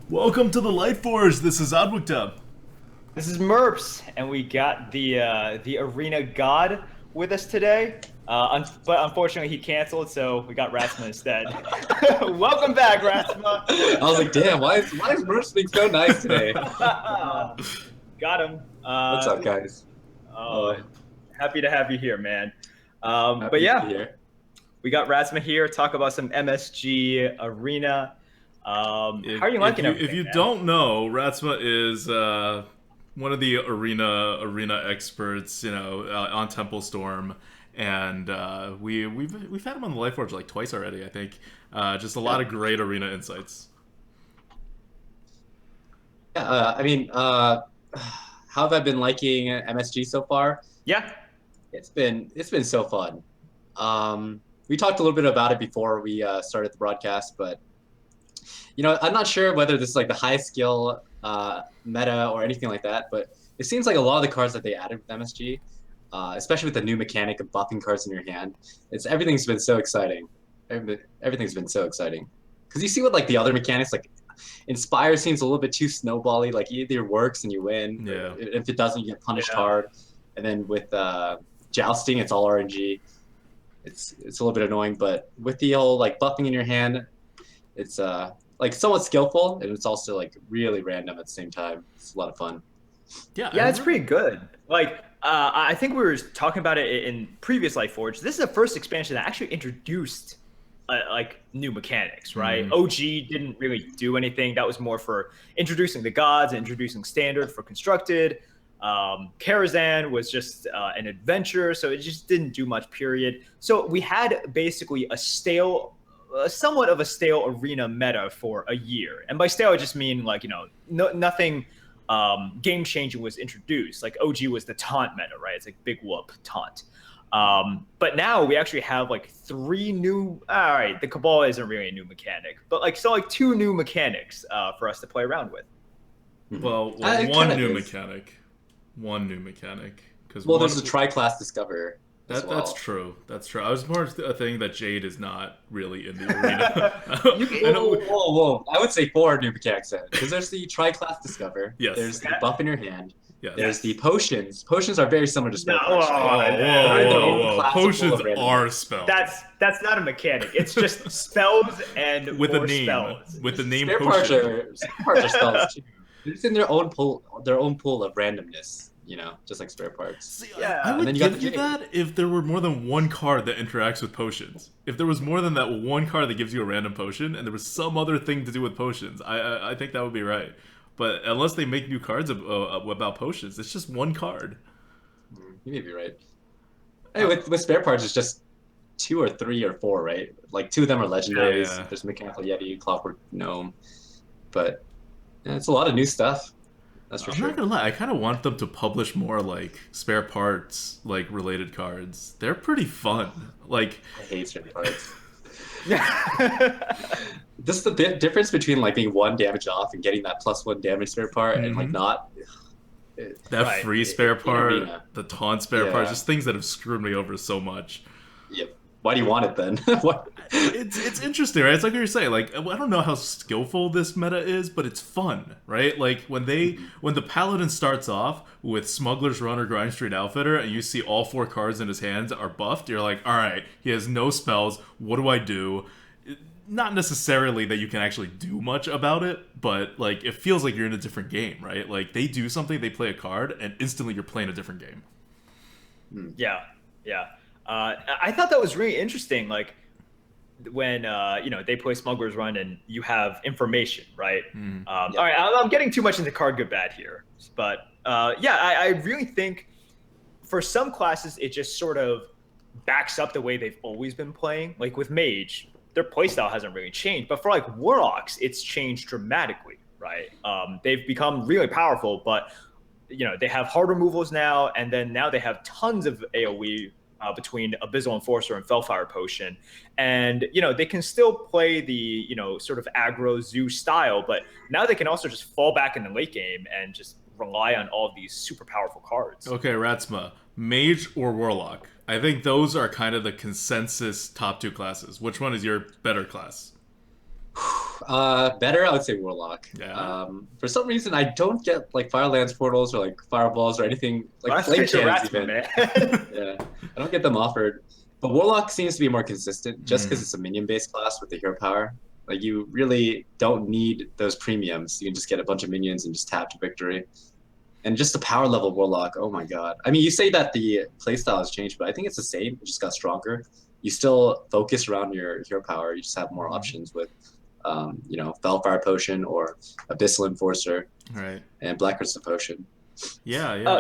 Welcome to the Lightforge. This is Adwictub. This is Merps, and we got the arena god with us today. But unfortunately, he canceled, so we got Ratsmah instead. Welcome back, Ratsmah. I was like, damn, why is Merce being so nice today? Got him. What's up, guys? Happy to have you here, man. Happy But yeah, to be here. we got Ratsmah here. Talk about some MSG arena. How are you liking everything? If you man? don't know, Ratsmah is one of the arena experts, on Temple Storm, and we've had him on the Lightforge like twice already. I think just a lot of great arena insights. Yeah, how have I been liking MSG so far? Yeah. It's been so fun. We talked a little bit about it before we started the broadcast, but I'm not sure whether this is like the high skill meta or anything like that, but it seems like a lot of the cards that they added with MSG, especially with the new mechanic of buffing cards in your hand, everything's been so exciting. Everything's been so exciting. Because you see what like the other mechanics, like Inspire seems a little bit too snowbally, like it either works and you win, Yeah. if it doesn't, you get punished hard. And then with Jousting, it's all RNG. It's a little bit annoying, but with the whole like buffing in your hand, it's like somewhat skillful, and it's also like really random at the same time. It's a lot of fun. Yeah, it's pretty good. Like, I think we were talking about it in previous Lightforge. This is the first expansion that actually introduced like new mechanics, right? OG didn't really do anything. That was more for introducing the gods and introducing standard for constructed. Karazhan was just an adventure, so it just didn't do much, period. So we had basically somewhat of a stale arena meta for a year. And by stale, I just mean like, nothing game changing was introduced. Like OG was the taunt meta, right? It's like big whoop taunt. But now we actually have like three new, all right, the Cabal isn't really a new mechanic, but like two new mechanics for us to play around with. Well, one new mechanic. There's a tri-class Discover. That's true. That's true. I was more thinking that Jade is not really in the arena. Whoa. I would say 4 new mechanics then. Because there's the tri-class Discover. Yes. There's the buff in your hand. Yes. There's the potions. Potions are very similar to spell cards. Whoa. Potions are spells. That's not a mechanic. It's just spells and with a name. Spells. With the name spare potion. Parts are spells too. They're just in their own pool of randomness. Just like spare parts. See, yeah, I would give you that if there were more than one card that interacts with potions. If there was more than that one card that gives you a random potion, and there was some other thing to do with potions, I think that would be right. But unless they make new cards about potions, it's just one card. You may be right. Hey, with spare parts, it's just 2 or 3 or 4, right? Like 2 of them are legendaries. Yeah. There's Mechanical Yeti, Clockwork Gnome, but it's a lot of new stuff. I'm not gonna lie, I kind of want them to publish more like spare parts, like related cards. They're pretty fun. Like I hate spare parts. This is the difference between like being 1 damage off and getting that +1 damage spare part, and like not. Free spare part, the taunt spare part, just things that have screwed me over so much. Yep. Why do you want it then? It's interesting, right? It's like what you're saying. Like, I don't know how skillful this meta is, but it's fun, right? Like when the Paladin starts off with Smuggler's Run or Grind Street Outfitter, and you see all 4 cards in his hands are buffed, you're like, all right, he has no spells. What do I do? Not necessarily that you can actually do much about it, but like it feels like you're in a different game, right? Like they do something, they play a card, and instantly you're playing a different game. Yeah. I thought that was really interesting. Like when they play Smuggler's Run and you have information, right? All right, I'm getting too much into card good bad here, but I really think for some classes it just sort of backs up the way they've always been playing. Like with Mage, their playstyle hasn't really changed, but for like Warlocks, it's changed dramatically, right? They've become really powerful, but they have hard removals now, and then now they have tons of AoE. Between Abyssal Enforcer and Fellfire Potion. And, they can still play the, sort of aggro zoo style, but now they can also just fall back in the late game and just rely on all of these super powerful cards. Okay, Ratsmah, Mage or Warlock? I think those are kind of the consensus top 2 classes. Which one is your better class? Better, I would say Warlock. Yeah. For some reason, I don't get like Firelance portals or like fireballs or anything like Let's flame pitch a cannons Ratsmah, even. man. Yeah, I don't get them offered. But Warlock seems to be more consistent just because Mm. it's a minion-based class with the hero power. Like you really don't need those premiums. You can just get a bunch of minions and just tap to victory. And just the power level Warlock, oh my god. I mean, you say that the playstyle has changed, but I think it's the same. It just got stronger. You still focus around your hero power. You just have more options with, you know, Felfire Potion or Abyssal Enforcer Right. and Black Crystal Potion. Yeah, Oh, yeah.